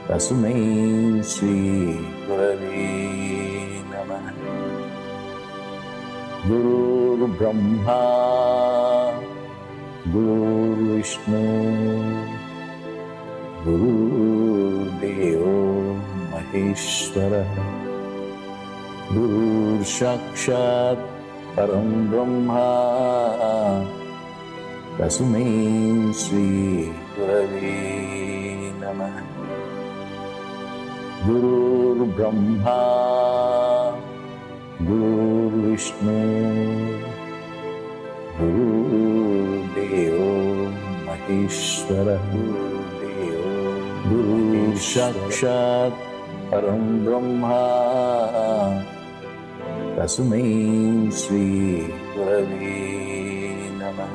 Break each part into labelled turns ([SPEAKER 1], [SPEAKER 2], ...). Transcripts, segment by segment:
[SPEAKER 1] तस्मै श्री गुरवे नमः। गुरुर्ब्रह्मा गुरुर्विष्णु गुरुर्देवो महेश्वरः। गुरुर्साक्षात् परं ब्रह्मा तस्मै श्री गुरवे नमः। गुरुर्ब्रह्मा गुरुर्विष्णु गुरुर्देवो महेश्वरः। गुरुर्साक्षात् परं ब्रह्मा तस्मै श्री गुरवे नमः।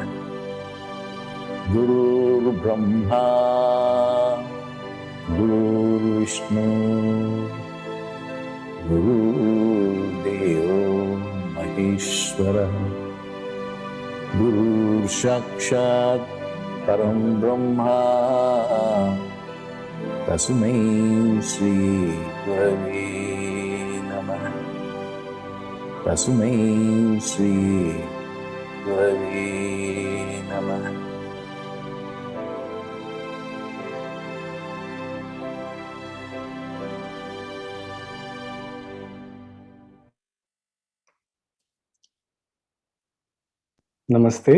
[SPEAKER 1] गुरुर्ब्रह्मा गुरुर्विष्णु गुरुर्देवो महेश्वरः। गुरुर्साक्षात् परं ब्रह्मा तस्मै श्री गुरवे नमः। तस्मै श्री गुरवे नमः।
[SPEAKER 2] नमस्ते।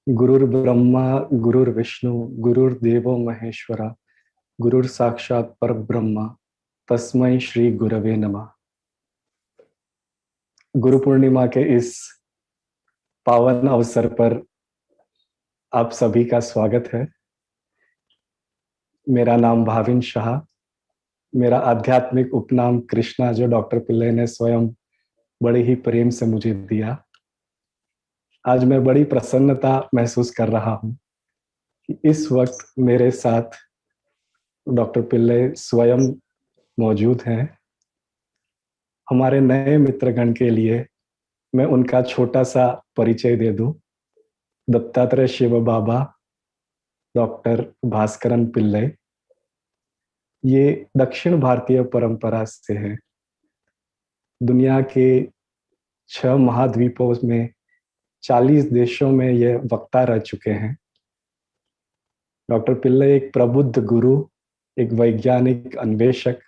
[SPEAKER 2] गुरुर्ब्रह्मा गुरुर्विष्णु गुरुर्देवो महेश्वरा गुरुर साक्षात परब्रह्मा तस्मै श्री गुरवे नमः। गुरु पूर्णिमा के इस पावन अवसर पर आप सभी का स्वागत है। मेरा नाम भाविन शाह, मेरा आध्यात्मिक उपनाम कृष्णा, जो डॉक्टर पिल्ले ने स्वयं बड़े ही प्रेम से मुझे दिया। आज मैं बड़ी प्रसन्नता महसूस कर रहा हूँ कि इस वक्त मेरे साथ डॉक्टर पिल्ले स्वयं मौजूद हैं। हमारे नए मित्रगण के लिए मैं उनका छोटा सा परिचय दे दूं। दत्तात्रेय शिव बाबा, डॉक्टर भास्करन पिल्ले, ये दक्षिण भारतीय परंपरा से हैं। दुनिया के 6 महाद्वीपों में 40 देशों में ये वक्ता रह चुके हैं। डॉक्टर पिल्ले एक प्रबुद्ध गुरु, एक वैज्ञानिक अन्वेषक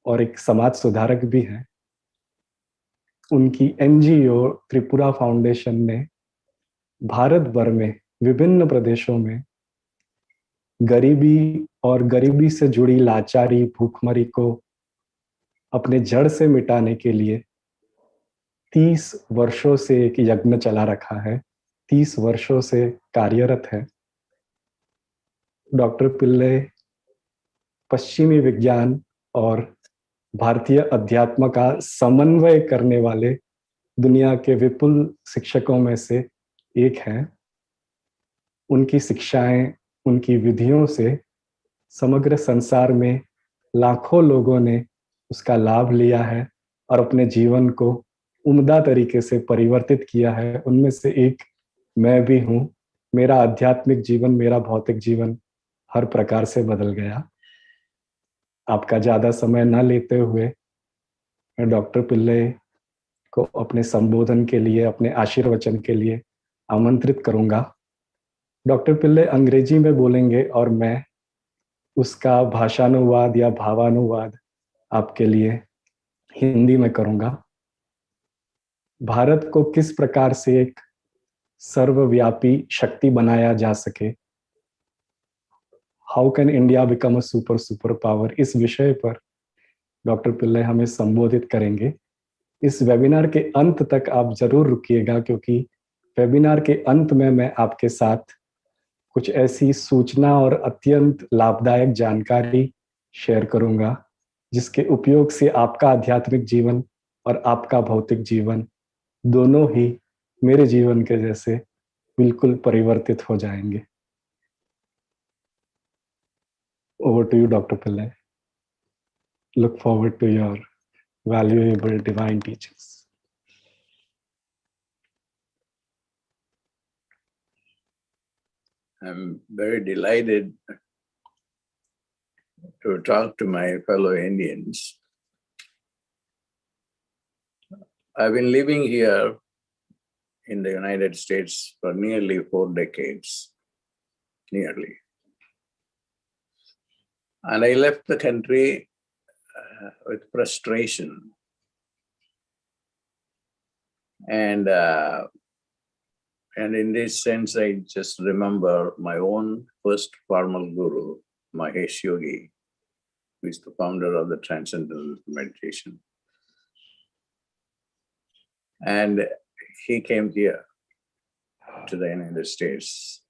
[SPEAKER 2] और एक समाज सुधारक भी हैं। उनकी एनजीओ त्रिपुरा फाउंडेशन ने भारत भर में विभिन्न प्रदेशों में गरीबी और गरीबी से जुड़ी लाचारी, भूखमरी को अपने जड़ से मिटाने के लिए 30 वर्षों से एक यज्ञ चला रखा है। 30 वर्षों से कार्यरत है। डॉक्टर पिल्ले पश्चिमी विज्ञान और भारतीय अध्यात्म का समन्वय करने वाले दुनिया के विपुल शिक्षकों में से एक हैं। उनकी शिक्षाएं, उनकी विधियों से समग्र संसार में लाखों लोगों ने उसका लाभ लिया है और अपने जीवन को उम्दा तरीके से परिवर्तित किया है। उनमें से एक मैं भी हूँ। मेरा आध्यात्मिक जीवन, मेरा भौतिक जीवन हर प्रकार से बदल गया। आपका ज्यादा समय न लेते हुए मैं डॉक्टर पिल्ले को अपने संबोधन के लिए, अपने आशीर्वचन के लिए आमंत्रित करूंगा। डॉक्टर पिल्ले अंग्रेजी में बोलेंगे और मैं उसका भाषानुवाद या भावानुवाद आपके लिए हिंदी में करूंगा। भारत को किस प्रकार से एक सर्वव्यापी शक्ति बनाया जा सके, how can India become a super power, इस विषय पर डॉक्टर पिल्ले हमें संबोधित करेंगे। इस वेबिनार के अंत तक आप जरूर रुकिएगा, क्योंकि वेबिनार के अंत में मैं आपके साथ कुछ ऐसी सूचना और अत्यंत लाभदायक जानकारी शेयर करूंगा जिसके उपयोग से आपका आध्यात्मिक जीवन और आपका भौतिक जीवन दोनों ही मेरे जीवन के जैसे बिल्कुल परिवर्तित हो जाएंगे। Over to you, Dr. Pillai. Look forward to your valuable divine teachings.
[SPEAKER 1] I'm very delighted to talk to my fellow Indians. I've been living here in the United States for nearly 4 decades, nearly. And I left the country with frustration. And in this sense, I just remember my own first formal guru, Mahesh Yogi, who is the founder of the Transcendental Meditation. And he came here to the United States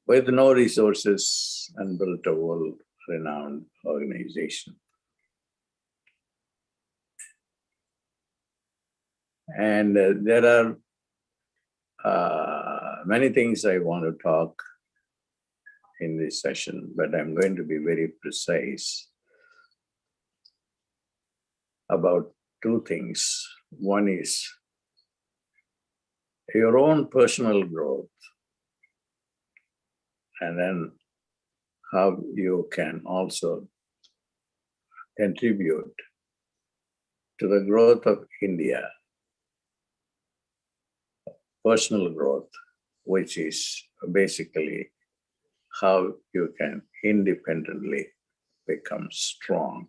[SPEAKER 1] with no resources and built a world-renowned organization. And there are many things I want to talk in this session, but I'm going to be very precise about 2 things. One is your own personal growth, and then how you can also contribute to the growth of India, personal growth, which is basically how you can independently become strong.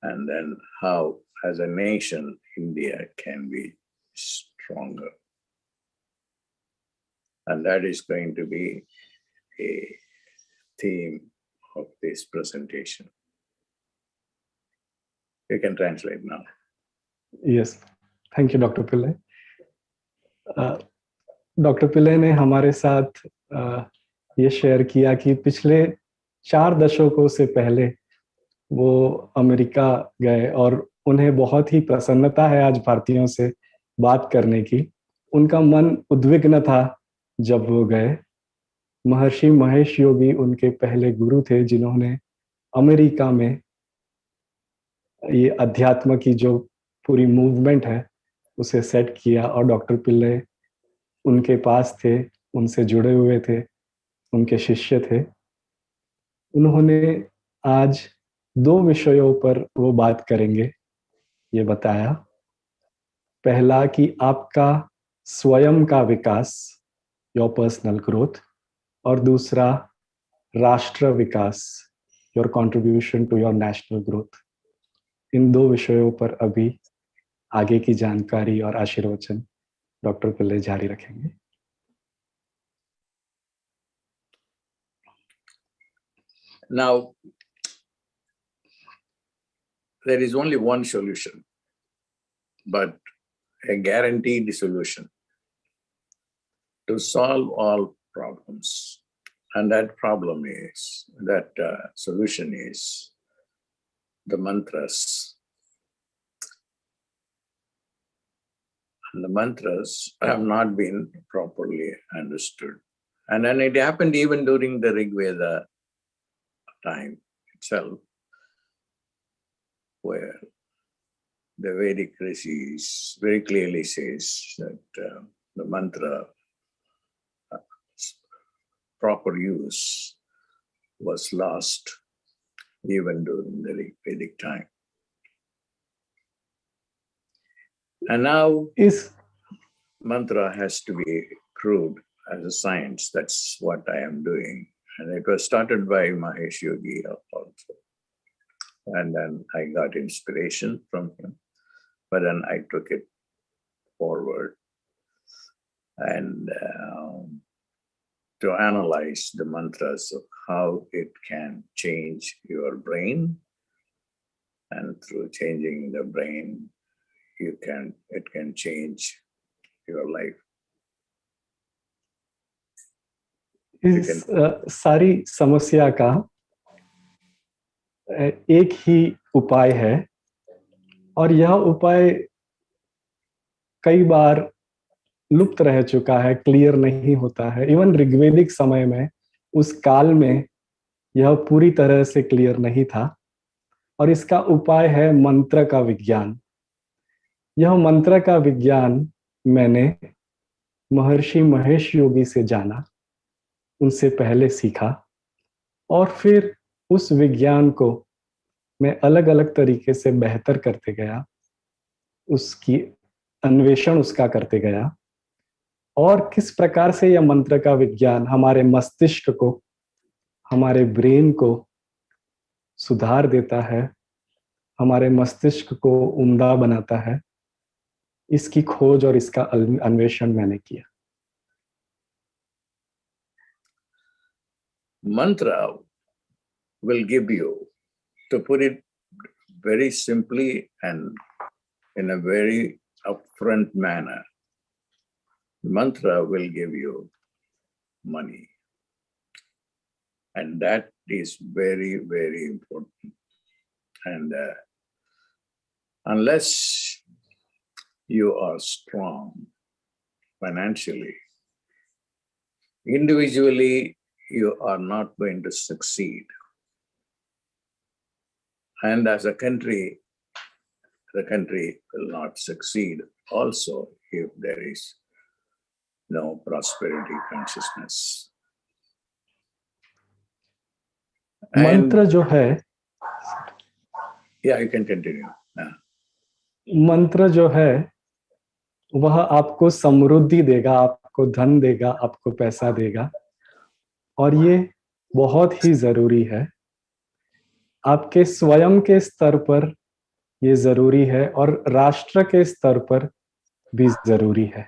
[SPEAKER 1] And then how, as a nation, India can be stronger. And that is going to be a theme of this presentation. You can translate now.
[SPEAKER 2] Yes, thank you, Dr. Pillai. Doctor Pillai ने हमारे साथ ये share किया कि पिछले 4 दशकों से पहले वो अमेरिका गए और उन्हें बहुत ही प्रसन्नता है आज भारतीयों से बात करने की। उनका मन उद्विग्न था जब वो गए। महर्षि महेश योगी उनके पहले गुरु थे जिन्होंने अमेरिका में ये अध्यात्म की जो पूरी मूवमेंट है उसे सेट किया, और डॉक्टर पिल्ले उनके पास थे, उनसे जुड़े हुए थे, उनके शिष्य थे। उन्होंने आज 2 विषयों पर वो बात करेंगे, ये बताया। पहला कि आपका स्वयं का विकास, योर पर्सनल ग्रोथ, और दूसरा राष्ट्र विकास, your contribution to your national growth. इन 2 विषयों पर अभी आगे की जानकारी और आशीर्वचन डॉक्टर पिल्ले जारी रखेंगे।
[SPEAKER 1] Now, there is only one solution, but a guaranteed solution to solve all problems. And that problem is, solution is the mantras. And the mantras have not been properly understood. And then it happened even during the Rig Veda time itself, where the Vedic rishis very clearly says that the mantra proper use was lost even during the Rig Vedic time. And now
[SPEAKER 2] इस
[SPEAKER 1] mantra has to be proved as a science. That's what I am doing. And it was started by Mahesh Yogi also. And then I got inspiration from him, but then I took it forward and to analyze the mantras of how it can change your brain. And through changing the brain, it can change your life.
[SPEAKER 2] इस सारी समस्या का एक ही उपाय है, और यह उपाय कई बार लुप्त रह चुका है, क्लियर नहीं होता है। इवन ऋग्वेदिक समय में, उस काल में यह पूरी तरह से क्लियर नहीं था, और इसका उपाय है मंत्र का विज्ञान। यह मंत्र का विज्ञान मैंने महर्षि महेश योगी से जाना, उनसे पहले सीखा, और फिर उस विज्ञान को मैं अलग अलग तरीके से बेहतर करते गया, उसकी अन्वेषण उसका करते गया, और किस प्रकार से यह मंत्र का विज्ञान हमारे मस्तिष्क को, हमारे ब्रेन को सुधार देता है, हमारे मस्तिष्क को उम्दा बनाता है, इसकी खोज और इसका अन्वेषण मैंने किया।
[SPEAKER 1] Mantra will give you, to put it very simply and in a very upfront manner, mantra will give you money. And that is very, very important. And unless you are strong financially, individually, you are not going to succeed. And as a country, the country will not succeed also if there is no prosperity consciousness.
[SPEAKER 2] मंत्र जो है,
[SPEAKER 1] yeah, you can continue.
[SPEAKER 2] मंत्र जो है वह आपको समृद्धि देगा, आपको धन देगा, आपको पैसा देगा, और ये बहुत ही जरूरी है। आपके स्वयं के स्तर पर ये जरूरी है और राष्ट्र के स्तर पर भी जरूरी है।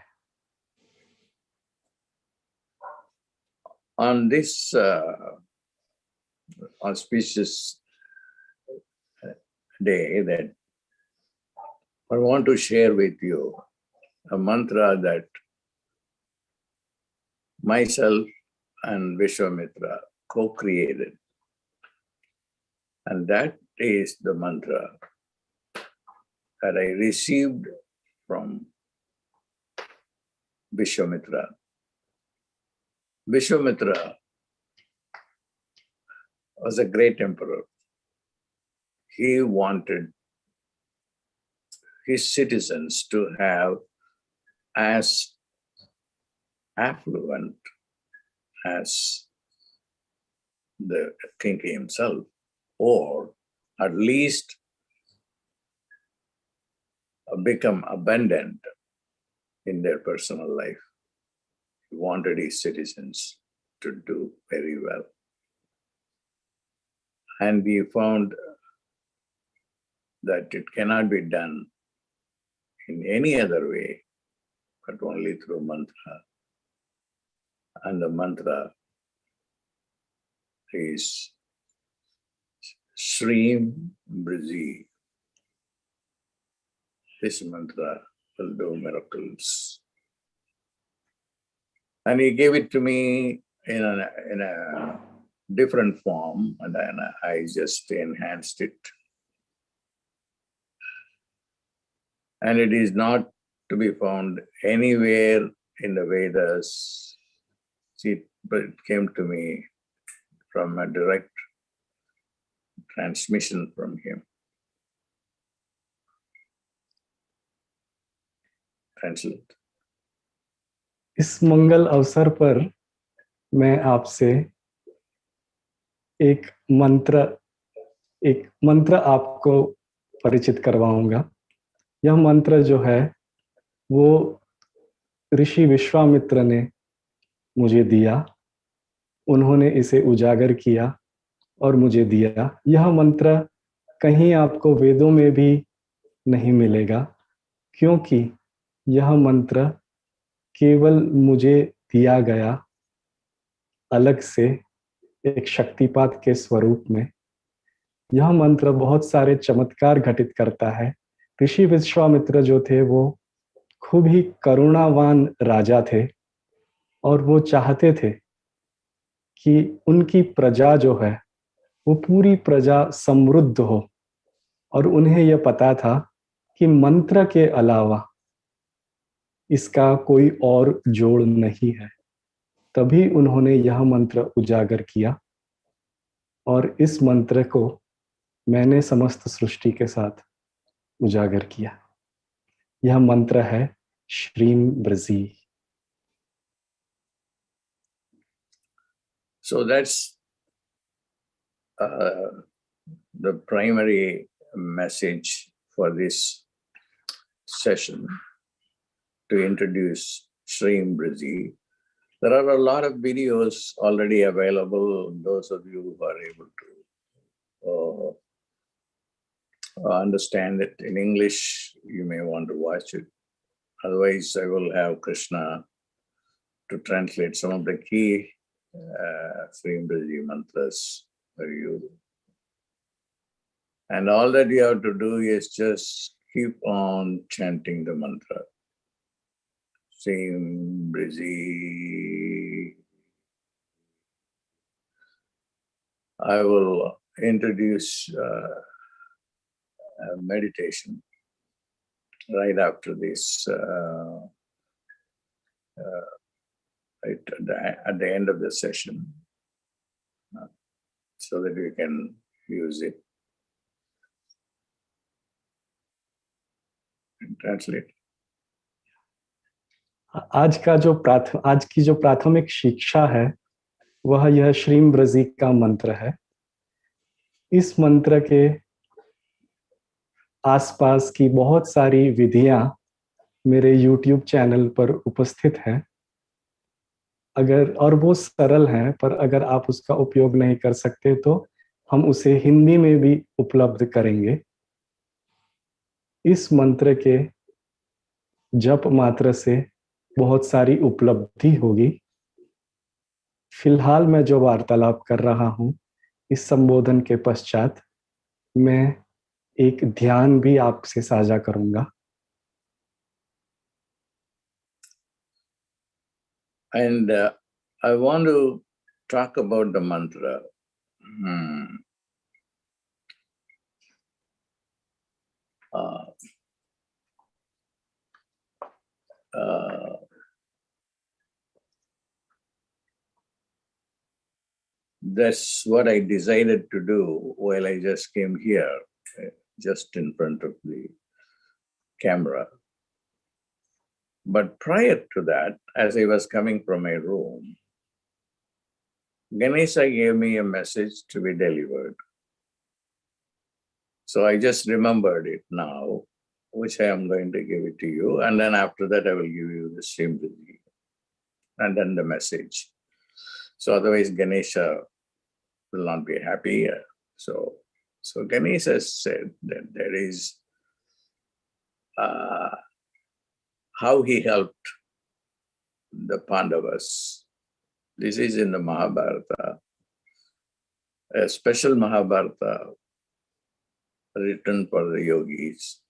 [SPEAKER 1] On this auspicious day, that I want to share with you a mantra that myself and Vishwamitra co-created. And that is the mantra that I received from Vishwamitra. Vishwamitra was a great emperor. He wanted his citizens to have as affluent as the king himself, or at least become abundant in their personal life. He wanted his citizens to do very well. And we found that it cannot be done in any other way, but only through mantra. And the mantra is Shreem Briji. This mantra will do miracles. And he gave it to me in a different form, and then I just enhanced it. And it is not to be found anywhere in the Vedas. See, but it came to me from a direct transmission from him. Translate.
[SPEAKER 2] इस मंगल अवसर पर मैं आपसे एक मंत्र आपको परिचित करवाऊंगा। यह मंत्र जो है वो ऋषि विश्वामित्र ने मुझे दिया, उन्होंने इसे उजागर किया और मुझे दिया। यह मंत्र कहीं आपको वेदों में भी नहीं मिलेगा, क्योंकि यह मंत्र केवल मुझे दिया गया अलग से एक शक्तिपात के स्वरूप में। यह मंत्र बहुत सारे चमत्कार घटित करता है। ऋषि विश्वामित्र जो थे वो खूब ही करुणावान राजा थे, और वो चाहते थे कि उनकी प्रजा जो है वो पूरी प्रजा समृद्ध हो, और उन्हें यह पता था कि मंत्र के अलावा इसका कोई और जोड़ नहीं है। तभी उन्होंने यह मंत्र उजागर किया, और इस मंत्र को मैंने समस्त सृष्टि के साथ उजागर किया। यह मंत्र है श्रीम Braji.
[SPEAKER 1] So that's the primary message for this session to introduce Sri Imbrizi. There are a lot of videos already available. Those of you who are able to understand it in English, you may want to watch it. Otherwise, I will have Krishna to translate some of the key Sri Imbrizi mantras for you. And all that you have to do is just keep on chanting the mantra. Sri Imbrizi. I will introduce a meditation right after this, right at the end of the session, so that you can use it and translate.
[SPEAKER 2] आज की जो प्राथमिक शिक्षा है वह यह श्री इम्ब्रजी का मंत्र है। इस मंत्र के आसपास की बहुत सारी विधियां मेरे YouTube चैनल पर उपस्थित हैं। और वो सरल हैं, पर अगर आप उसका उपयोग नहीं कर सकते तो हम उसे हिंदी में भी उपलब्ध करेंगे। इस मंत्र के जप मात्र से बहुत सारी उपलब्धि होगी। फिलहाल मैं जो वार्तालाप कर रहा हूं, इस संबोधन के पश्चात मैं एक ध्यान भी आपसे साझा करूंगा।
[SPEAKER 1] And I want to talk about the mantra. That's what I decided to do while I just came here, just in front of the camera. But prior to that, as I was coming from my room, Ganesha gave me a message to be delivered. So I just remembered it now, which I am going to give it to you. And then after that, I will give you the same video and then the message. So otherwise, Ganesha will not be happy. So Ganesha said that there is how he helped the Pandavas. This is in the Mahabharata, a special Mahabharata written for the yogis.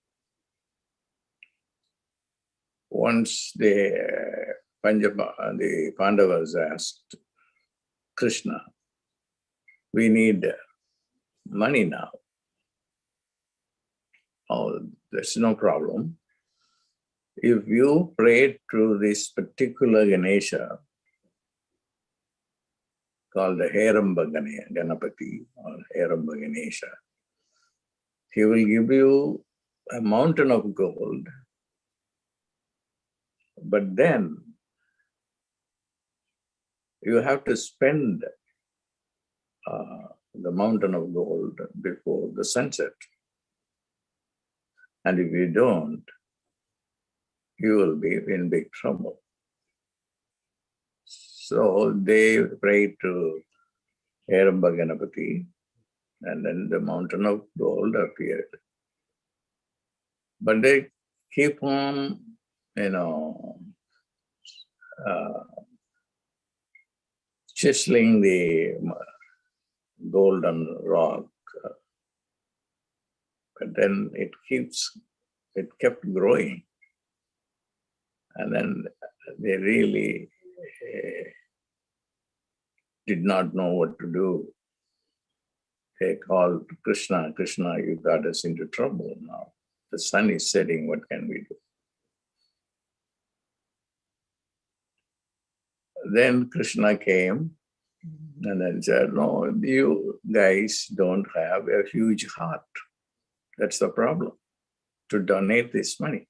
[SPEAKER 1] Once the Pandavas asked Krishna, we need money now. Oh, there's no problem. If you pray to this particular Ganesha, called the Heramba Ganapati or Heramba Ganesha, he will give you a mountain of gold, but then you have to spend the mountain of gold before the sunset. And if you don't, you will be in big trouble. So they prayed to Heramba Ganapati, and then the mountain of gold appeared. But they keep on, chiseling the golden rock. But then it kept growing. And then they really did not know what to do. They called Krishna, Krishna, you got us into trouble now. The sun is setting, what can we do? Then Krishna came and then said, no, you guys don't have a huge heart. That's the problem, to donate this money.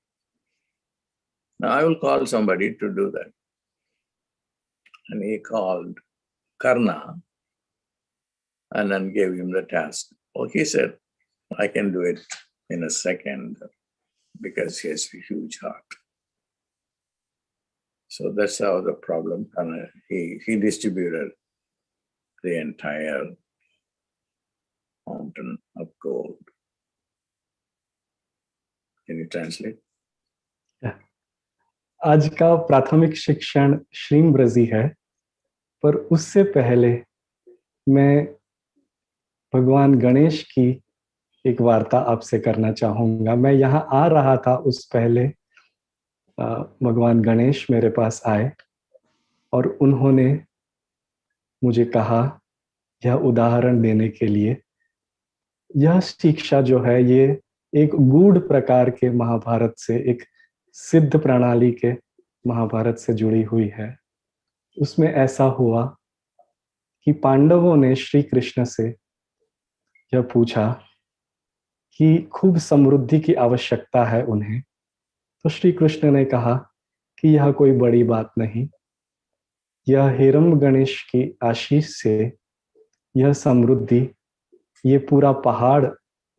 [SPEAKER 1] Now I will call somebody to do that. And he called Karna. and then gave him the task. Oh, he said, I can do it in a second because he has a huge heart. So that's how the problem, and he distributed the entire mountain of gold. Can you translate?
[SPEAKER 2] आज का प्राथमिक शिक्षण श्रीमब्रजी है, पर उससे पहले मैं भगवान गणेश की एक वार्ता आपसे करना चाहूंगा। मैं यहाँ आ रहा था, उस पहले भगवान गणेश मेरे पास आए और उन्होंने मुझे कहा, यह उदाहरण देने के लिए, यह शिक्षा जो है ये एक गूढ़ प्रकार के महाभारत से, एक सिद्ध प्रणाली के महाभारत से जुड़ी हुई है। उसमें ऐसा हुआ कि पांडवों ने श्री कृष्ण से यह पूछा कि खूब समृद्धि की आवश्यकता है उन्हें, तो श्री कृष्ण ने कहा कि यह कोई बड़ी बात नहीं, यह हिरण्य गणेश की आशीष से यह समृद्धि, ये पूरा पहाड़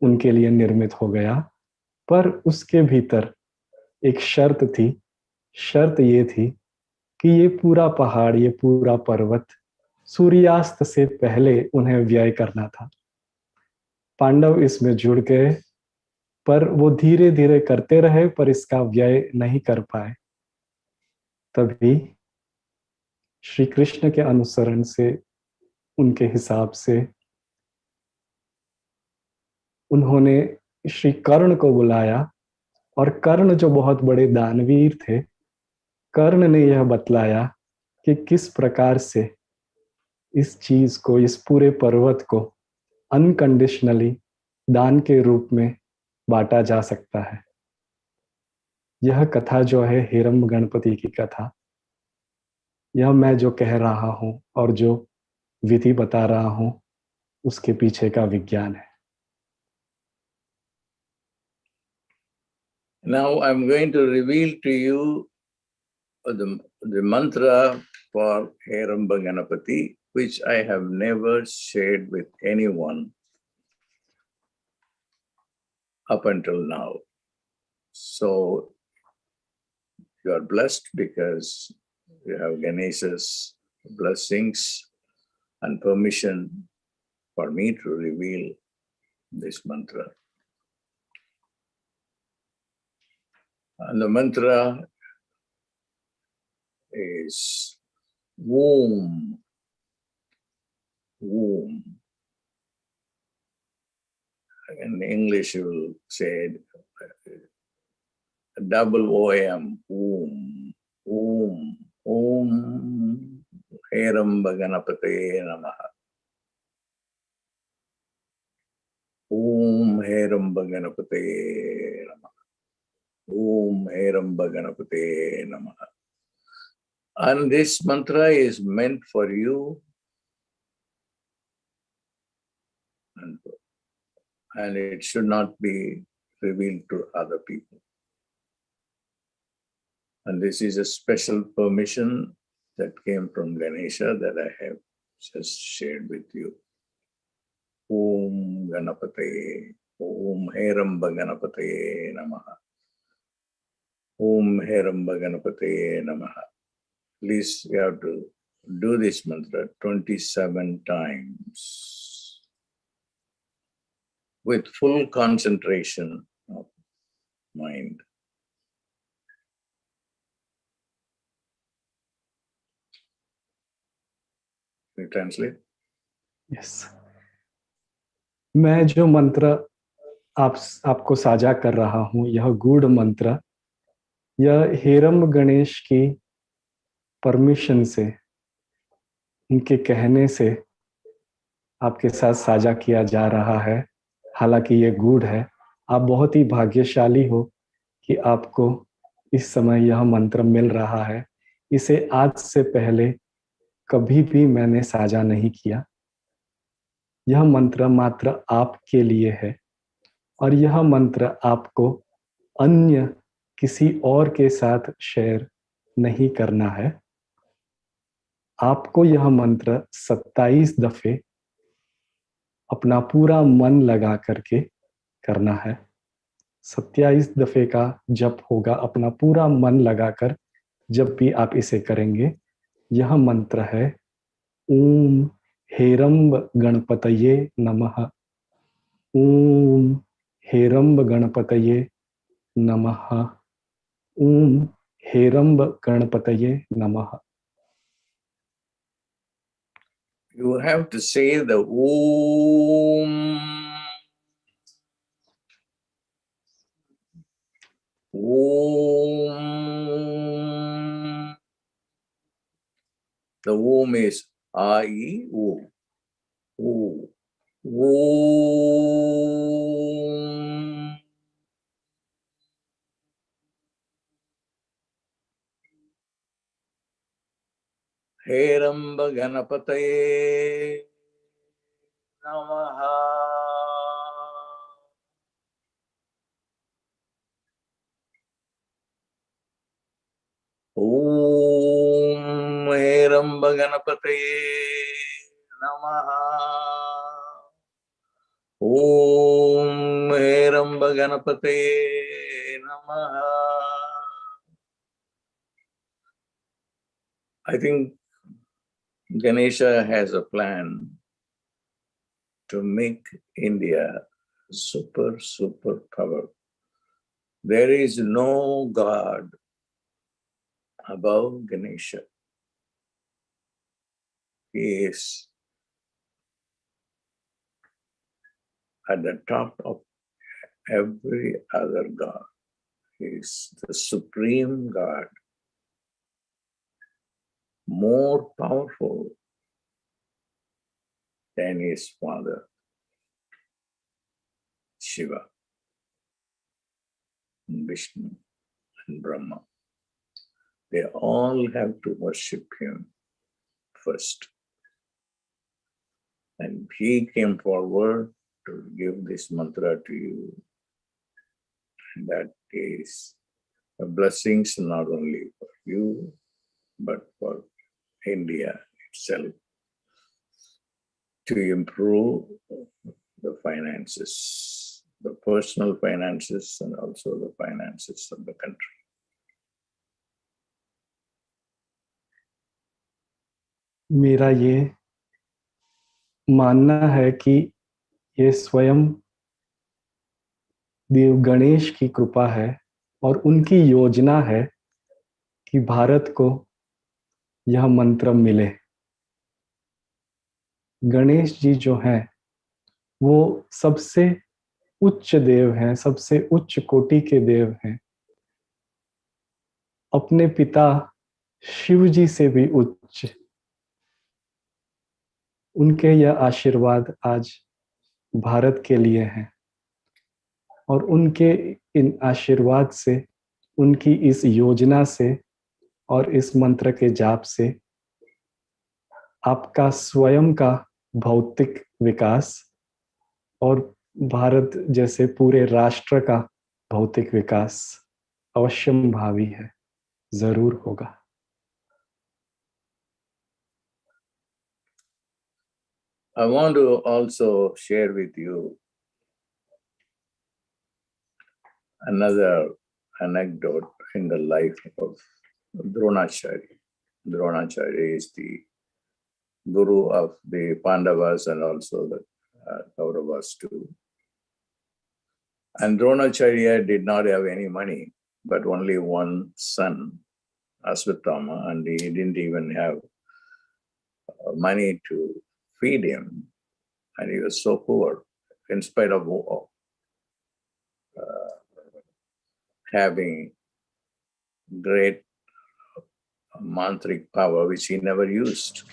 [SPEAKER 2] उनके लिए निर्मित हो गया। पर उसके भीतर एक शर्त थी, शर्त ये थी कि ये पूरा पहाड़, ये पूरा पर्वत सूर्यास्त से पहले उन्हें व्यय करना था। पांडव इसमें जुड़ गए, पर वो धीरे धीरे करते रहे, पर इसका व्यय नहीं कर पाए। तभी श्री कृष्ण के अनुसरण से, उनके हिसाब से, उन्होंने श्री कर्ण को बुलाया, और कर्ण जो बहुत बड़े दानवीर थे, कर्ण ने यह बतलाया कि किस प्रकार से इस चीज को, इस पूरे पर्वत को अनकंडीशनली दान के रूप में बांटा जा सकता है। यह कथा जो है हिरण्य गणपति की कथा, यह मैं जो कह रहा हूं और जो विधि बता रहा हूं, उसके पीछे का विज्ञान है।
[SPEAKER 1] Now I'm going to reveal to you the mantra for Heramba Ganapati, which I have never shared with anyone up until now. So you are blessed because you have Ganesha's blessings and permission for me to reveal this mantra. And the mantra is Om. Om. In English, you will say double OM. Om. Om. Om. Heramba Ganapate Namaha. Om Heramba Ganapate Namaha. Om Heramba Ganapate Namaha. And this mantra is meant for you and it should not be revealed to other people. And this is a special permission that came from Ganesha that I have just shared with you. Om Ganapate, Om Heramba Ganapate Namaha. Om Heramba Ganapate Namaha. Please, you have to do this mantra 27 times with full concentration of mind. Can you translate?
[SPEAKER 2] Yes. मैं जो मंत्र आपको साझा कर रहा हूं, यह गूढ़ मंत्र, यह हिरण्य गणेश की परमिशन से, उनके कहने से आपके साथ साझा किया जा रहा है। हालांकि ये गूढ़ है, आप बहुत ही भाग्यशाली हो कि आपको इस समय यह मंत्र मिल रहा है। इसे आज से पहले कभी भी मैंने साझा नहीं किया। यह मंत्र मात्र आपके लिए है और यह मंत्र आपको अन्य किसी और के साथ शेयर नहीं करना है। आपको यह मंत्र 27 दफे अपना पूरा मन लगा करके करना है। 27 दफे का जप होगा अपना पूरा मन लगाकर। जब भी आप इसे करेंगे, यह मंत्र है ओम हेरंब गणपतये नमः। ओम हेरंब गणपतये नमः। ओम हेरंब गणपतये नमः।
[SPEAKER 1] You have to say the Om. Om. The Om is A-I-O. O. Om. Heramba Ganapataye Namaha. Om Heramba Ganapataye Namaha. Om Heramba Ganapataye Namaha. I think Ganesha has a plan to make India super power. There is no God above Ganesha. He is at the top of every other God. He is the supreme God, more powerful than his father, Shiva, and Vishnu, and Brahma. They all have to worship him first. And he came forward to give this mantra to you. And that is a blessings not only for you, but for India itself, to improve the finances, the personal finances, and also the finances of the country.
[SPEAKER 2] मेरा ये मानना है कि ये स्वयं देव गणेश की कृपा है और उनकी योजना है कि भारत को यह मंत्र मिले। गणेश जी जो हैं वो सबसे उच्च देव हैं, सबसे उच्च कोटि के देव हैं। अपने पिता शिव जी से भी उच्च। उनके यह आशीर्वाद आज भारत के लिए हैं और उनके इन आशीर्वाद से, उनकी इस योजना से और इस मंत्र के जाप से आपका स्वयं का भौतिक विकास और भारत जैसे पूरे राष्ट्र का भौतिक विकास अवश्यंभावी है, जरूर होगा।
[SPEAKER 1] I want to also share with you another anecdote in the life of Dronacharya. Dronacharya is the guru of the Pandavas and also the Kauravas too. And Dronacharya did not have any money, but only one son, Aswathama, and he didn't even have money to feed him. And he was so poor, in spite of having great mantric power, which he never used.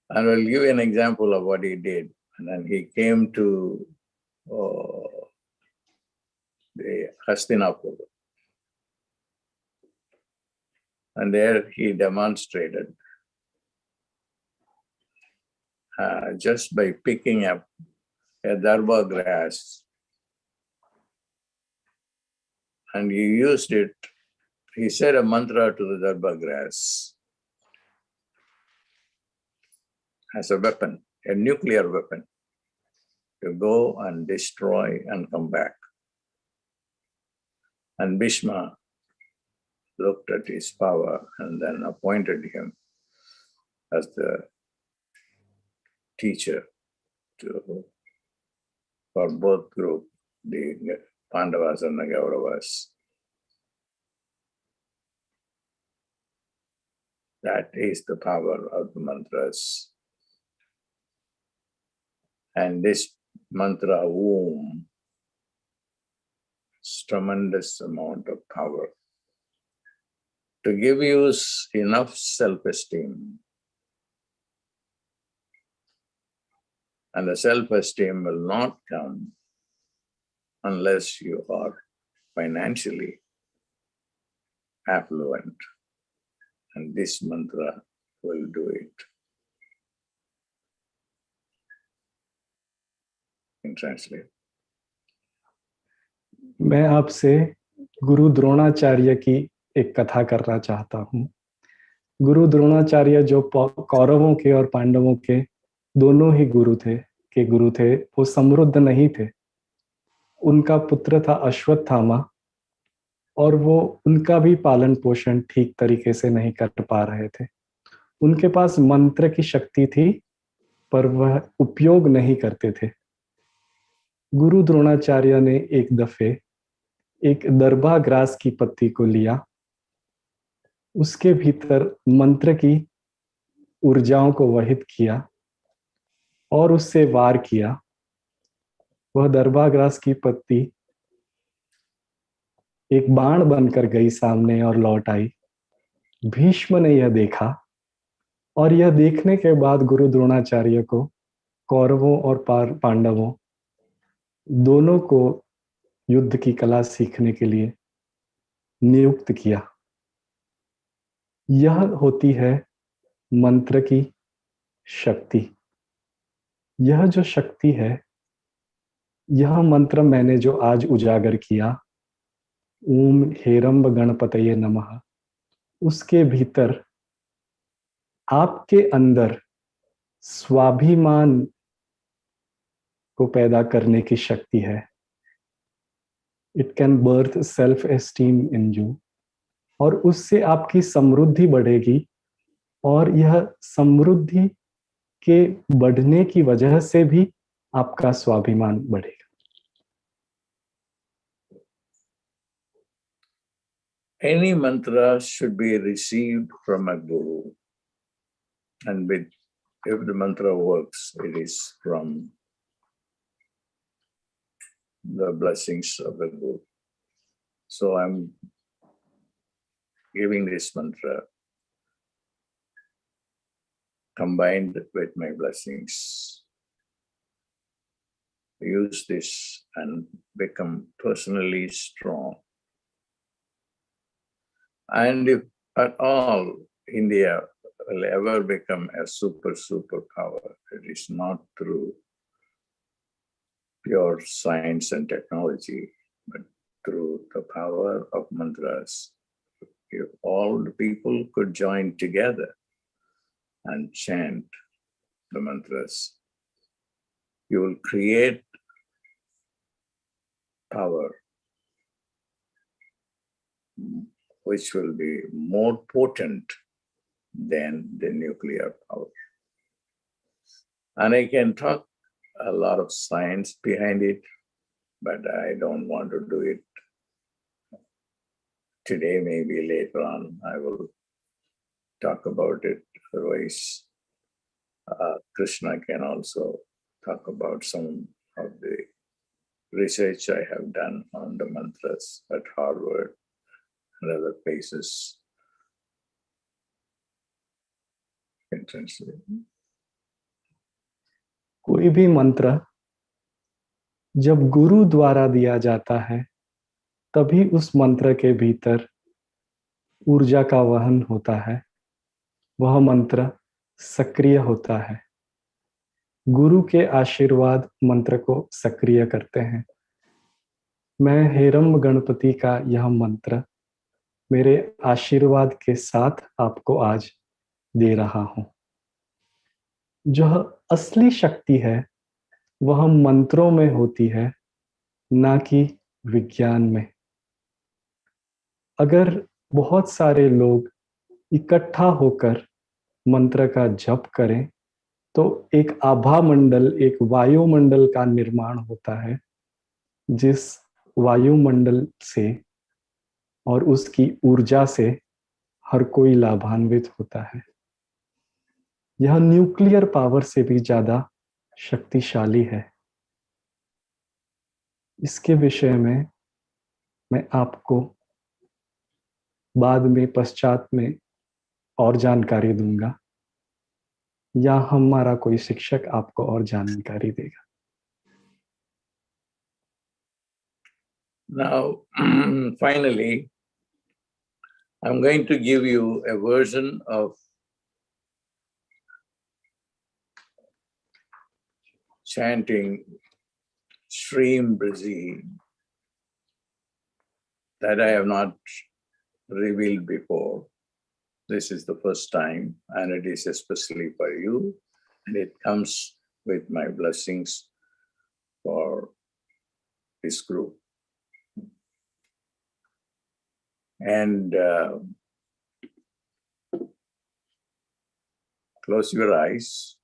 [SPEAKER 1] And I'll give you an example of what he did. And then he came to the Hastinapur. And there he demonstrated just by picking up a darba grass, and he used it. He said a mantra to the darba grass as a weapon. a nuclear weapon to go and destroy and come back. And Bhishma looked at his power and then appointed him as the teacher for both groups, the Pandavas and the Kauravas. That is the power of the mantras. And this mantra, Om, is tremendous amount of power to give you enough self-esteem. And the self-esteem will not come unless you are financially affluent. And this mantra will do it. In translate.
[SPEAKER 2] मैं आपसे गुरु द्रोणाचार्य की एक कथा करना चाहता हूँ। गुरु द्रोणाचार्य जो कौरवों के और पांडवों के दोनों ही गुरु थे, वो समृद्ध नहीं थे। उनका पुत्र था अश्वत्थामा और वो उनका भी पालन पोषण ठीक तरीके से नहीं कर पा रहे थे। उनके पास मंत्र की शक्ति थी पर वह उपयोग नहीं करते थे। गुरु द्रोणाचार्य ने एक दफे एक दरबा ग्रास की पत्ती को लिया, उसके भीतर मंत्र की ऊर्जाओं को वहित किया और उससे वार किया। वह दरबा ग्रास की पत्ती एक बाण बनकर गई सामने और लौट आई। भीष्म ने यह देखा और यह देखने के बाद गुरु द्रोणाचार्य को कौरवों और पांडवों दोनों को युद्ध की कला सीखने के लिए नियुक्त किया। यह होती है मंत्र की शक्ति। यह जो शक्ति है, यह मंत्र मैंने जो आज उजागर किया, ओम हेरंब गणपतये नमः, उसके भीतर आपके अंदर स्वाभिमान को पैदा करने की शक्ति है। It can birth self esteem in you, और उससे आपकी समृद्धि बढ़ेगी और यह समृद्धि के बढ़ने की वजह से भी आपका स्वाभिमान बढ़ेगा।
[SPEAKER 1] Any mantra should be received from a guru, and if the mantra works, it is from the blessings of the guru. So I'm giving this mantra combined with my blessings. Use this and become personally strong. And if at all India will ever become a superpower, it is not through pure science and technology, but through the power of mantras. If all the people could join together and chant the mantras, you will create power which will be more potent than the nuclear power. And I can talk a lot of science behind it, but I don't want to do it today. Maybe later on I will talk about it. Otherwise, Krishna can also talk about some of the research I have done on the mantras at Harvard and other places.
[SPEAKER 2] कोई भी मंत्र जब गुरु द्वारा दिया जाता है, तभी उस मंत्र के भीतर ऊर्जा का वहन होता है, वह मंत्र सक्रिय होता है। गुरु के आशीर्वाद मंत्र को सक्रिय करते हैं। मैं हेरंब गणपति का यह मंत्र मेरे आशीर्वाद के साथ आपको आज दे रहा हूं। जो असली शक्ति है वह मंत्रों में होती है, ना कि विज्ञान में। अगर बहुत सारे लोग इकट्ठा होकर मंत्र का जप करें तो एक आभा मंडल, एक वायुमंडल का निर्माण होता है, जिस वायुमंडल से और उसकी ऊर्जा से हर कोई लाभान्वित होता है। यह न्यूक्लियर पावर से भी ज्यादा शक्तिशाली है। इसके विषय में मैं आपको बाद में, पश्चात में और जानकारी दूंगा, या हमारा कोई शिक्षक आपको और जानकारी देगा।
[SPEAKER 1] Now, finally, I'm going to give you a version of chanting Shreem Brzi that I have not revealed before. This is the first time, and it is especially for you, and it comes with my blessings for this group. And close your eyes.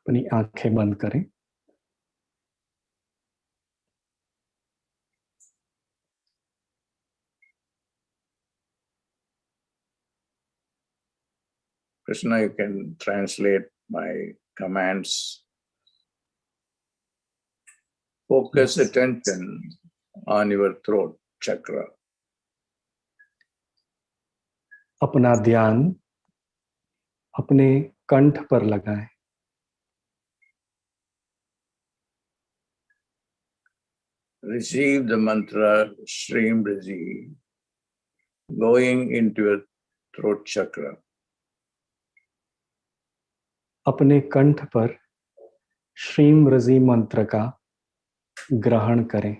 [SPEAKER 2] अपनी आंखें बंद करें।
[SPEAKER 1] Krishna, you can translate my commands. Focus
[SPEAKER 2] Yes.
[SPEAKER 1] attention on your throat chakra.
[SPEAKER 2] अपना ध्यान अपने कंठ पर लगाएं।
[SPEAKER 1] Receive the mantra Shreem Brzi going into your throat chakra.
[SPEAKER 2] अपने कंठ पर श्रीम रजी मंत्र का ग्रहण करें।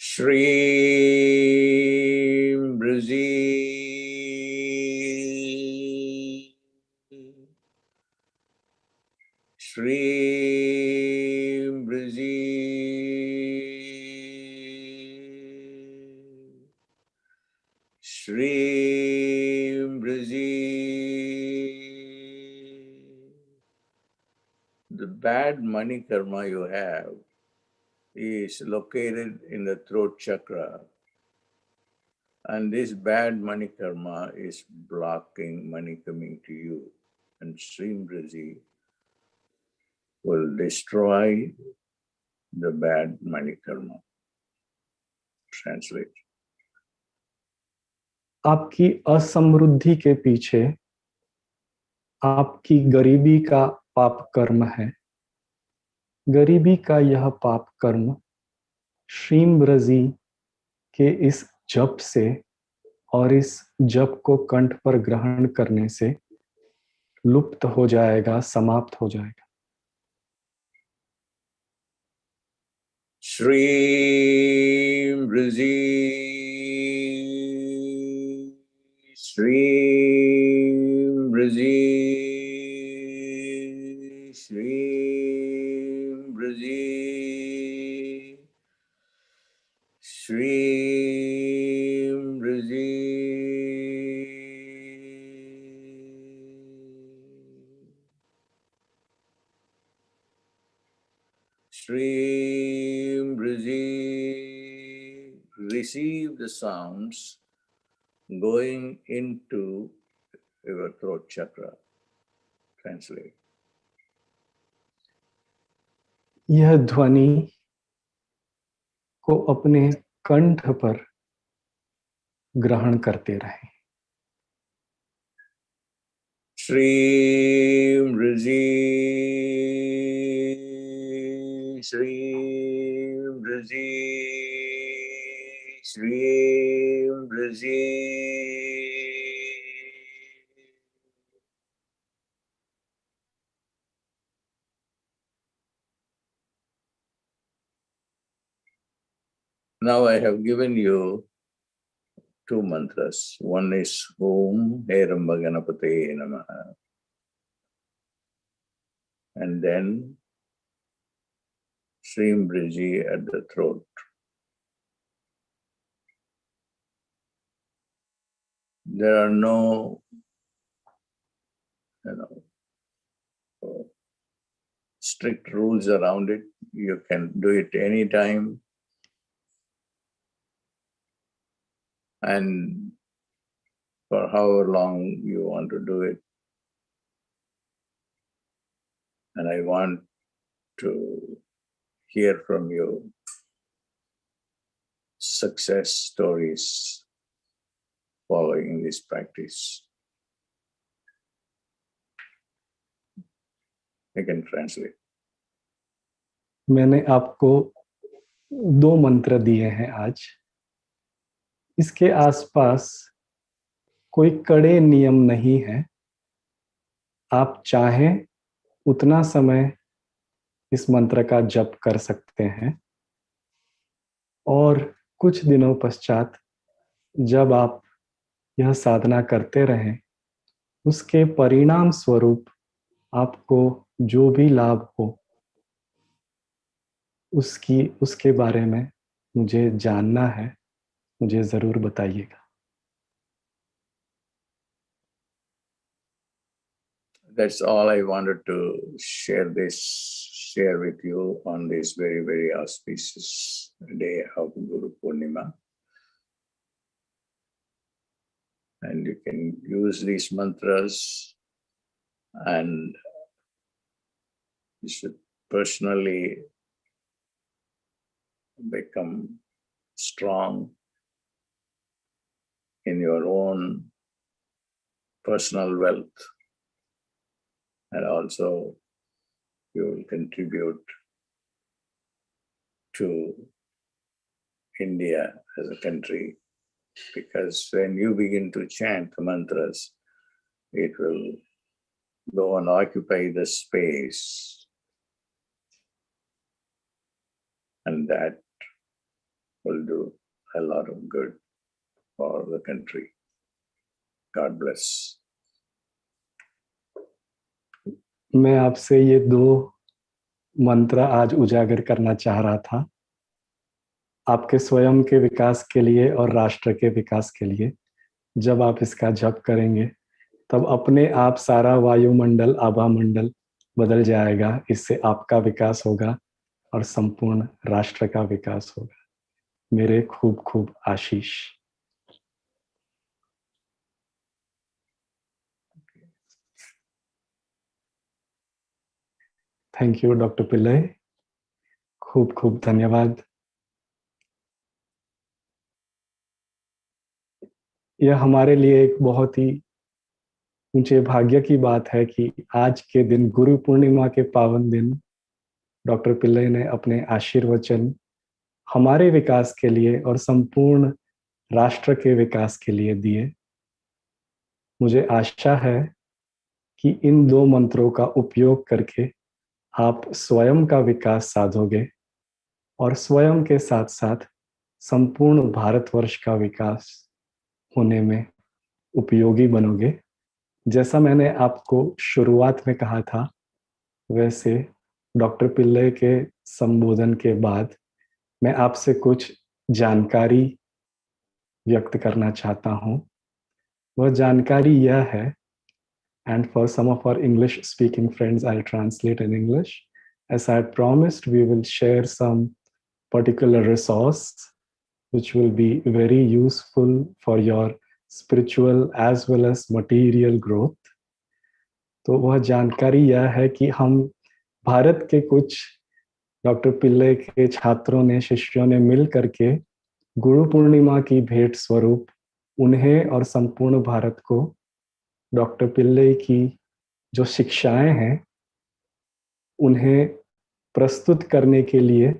[SPEAKER 1] Shreem Brzi. Shreem Brzi. Shreem Brzi. The bad money karma you have is located in the throat chakra, and this bad money karma is blocking money coming to you. And Shreem Brzi will destroy the bad money karma. Translate.
[SPEAKER 2] आपकी असमृद्धि के पीछे आपकी गरीबी का पाप कर्म है। गरीबी का यह पाप कर्म श्रीम रजी के इस जप से और इस जप को कंठ पर ग्रहण करने से लुप्त हो जाएगा, समाप्त हो जाएगा।
[SPEAKER 1] Shreem Brzi. Shreem Brzi. Shreem Brzi. Shreem Brzi. Shreem Brzi. Receive the sounds going into your throat chakra. Translate.
[SPEAKER 2] यह ध्वनि को अपने कंठ पर ग्रहण करते रहें।
[SPEAKER 1] Shreem Brzi. Shreem Brzi. Shreem Brzi. Now I have given you two mantras. One is Om Heramba Ganapate Namaha. And then Srim Briji at the throat. There are no, strict rules around it. You can do it anytime. And for however long you want to do it. And I want to hear from you success stories following this practice. I can translate.
[SPEAKER 2] मैंने आपको 2 मंत्र दिए हैं आज. इसके आसपास कोई कड़े नियम नहीं है. आप चाहें उतना समय इस मंत्र का जप कर सकते हैं और कुछ दिनों पश्चात जब आप यह साधना करते रहें, उसके परिणाम स्वरूप आपको जो भी लाभ हो उसके बारे में मुझे जानना है. मुझे जरूर बताइएगा.
[SPEAKER 1] That's all I wanted to share with you on this very, very auspicious day of Guru Purnima. And you can use these mantras, and you should personally become strong in your own personal wealth. And also you will contribute to India as a country, because when you begin to chant the mantras, it will go and occupy the space, and that will do a lot of good for the country. God bless.
[SPEAKER 2] मैं आपसे ये 2 मंत्र आज उजागर करना चाह रहा था, आपके स्वयं के विकास के लिए और राष्ट्र के विकास के लिए. जब आप इसका जप करेंगे तब अपने आप सारा वायुमंडल, आभा मंडल बदल जाएगा. इससे आपका विकास होगा और संपूर्ण राष्ट्र का विकास होगा. मेरे खूब खूब आशीष. Thank you doctor Pillai. खूब खूब धन्यवाद. यह हमारे लिए एक बहुत ही ऊंचे भाग्य की बात है कि आज के दिन, गुरु पूर्णिमा के पावन दिन, डॉक्टर पिल्लई ने अपने आशीर्वचन हमारे विकास के लिए और संपूर्ण राष्ट्र के विकास के लिए दिए. मुझे आशा है कि इन 2 मंत्रों का उपयोग करके आप स्वयं का विकास साधोगे और स्वयं के साथ साथ संपूर्ण भारतवर्ष का विकास होने में उपयोगी बनोगे. जैसा मैंने आपको शुरुआत में कहा था, वैसे डॉक्टर पिल्लई के संबोधन के बाद मैं आपसे कुछ जानकारी व्यक्त करना चाहता हूं. वह जानकारी यह है, and for some of our English speaking friends, I'll translate in English. As I had promised, we will share some particular resource which will be very useful for your spiritual as well as material growth. तो वह जानकारी यह है कि हम भारत के कुछ doctor Pillai के छात्रों ने, शिष्यों ने मिल करके गुरु पूर्णिमा की भेंट स्वरूप उन्हें और संपूर्ण भारत को डॉक्टर पिल्लई की जो शिक्षाएं हैं उन्हें प्रस्तुत करने के लिए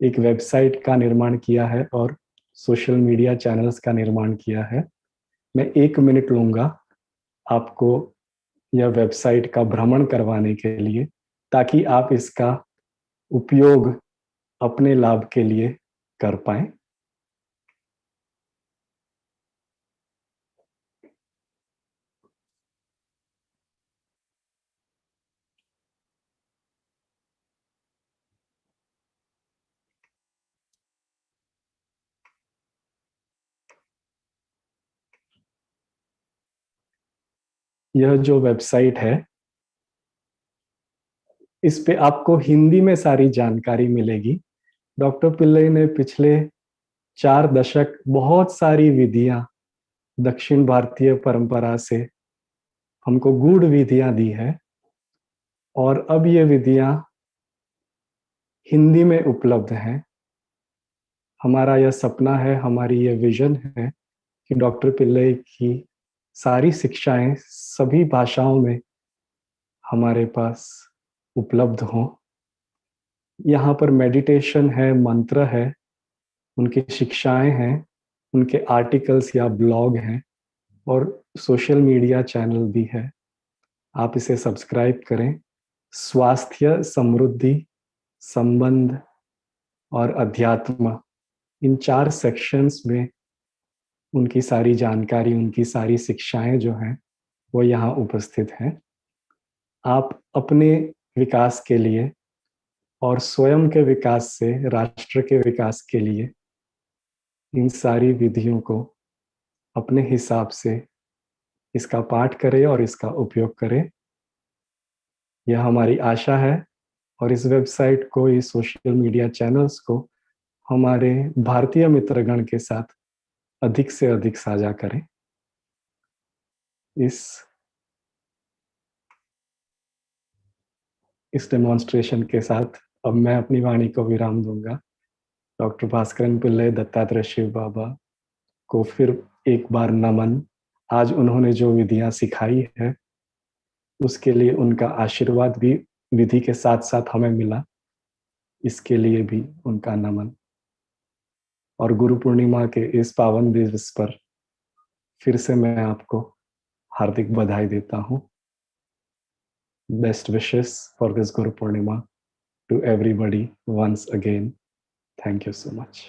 [SPEAKER 2] एक वेबसाइट का निर्माण किया है और सोशल मीडिया चैनल्स का निर्माण किया है. मैं 1 मिनट लूंगा आपको यह वेबसाइट का भ्रमण करवाने के लिए, ताकि आप इसका उपयोग अपने लाभ के लिए कर पाएं. यह जो वेबसाइट है, इस पे आपको हिंदी में सारी जानकारी मिलेगी। डॉक्टर पिल्लई ने पिछले 4 दशक बहुत सारी विधियां दक्षिण भारतीय परंपरा से हमको गूढ़ विधियां दी है, और अब ये विधियां हिंदी में उपलब्ध हैं। हमारा यह सपना है, हमारी ये विजन है कि डॉक्टर पिल्लई की सारी शिक्षाएं सभी भाषाओं में हमारे पास उपलब्ध हों। यहाँ पर मेडिटेशन है, मंत्र है, उनकी शिक्षाएं हैं, उनके आर्टिकल्स या ब्लॉग हैं, और सोशल मीडिया चैनल भी है। आप इसे सब्सक्राइब करें। स्वास्थ्य, समृद्धि, संबंध और अध्यात्म, इन 4 सेक्शंस में उनकी सारी जानकारी, उनकी सारी शिक्षाएं जो हैं वो यहाँ उपस्थित हैं। आप अपने विकास के लिए और स्वयं के विकास से राष्ट्र के विकास के लिए इन सारी विधियों को अपने हिसाब से इसका पाठ करें और इसका उपयोग करें, यह हमारी आशा है। और इस वेबसाइट को, इस सोशल मीडिया चैनल्स को हमारे भारतीय मित्रगण के साथ अधिक से अधिक साझा करें। इस डेमोन्स्ट्रेशन के साथ अब मैं अपनी वाणी को विराम दूंगा। डॉक्टर भास्करन पिल्लई दत्तात्रेय शिव बाबा को फिर एक बार नमन। आज उन्होंने जो विधियां सिखाई है उसके लिए उनका आशीर्वाद भी विधि के साथ साथ हमें मिला, इसके लिए भी उनका नमन। और गुरु पूर्णिमा के इस पावन दिवस पर फिर से मैं आपको हार्दिक बधाई देता हूँ। Best wishes for this Guru Purnima to everybody once again. Thank you so much.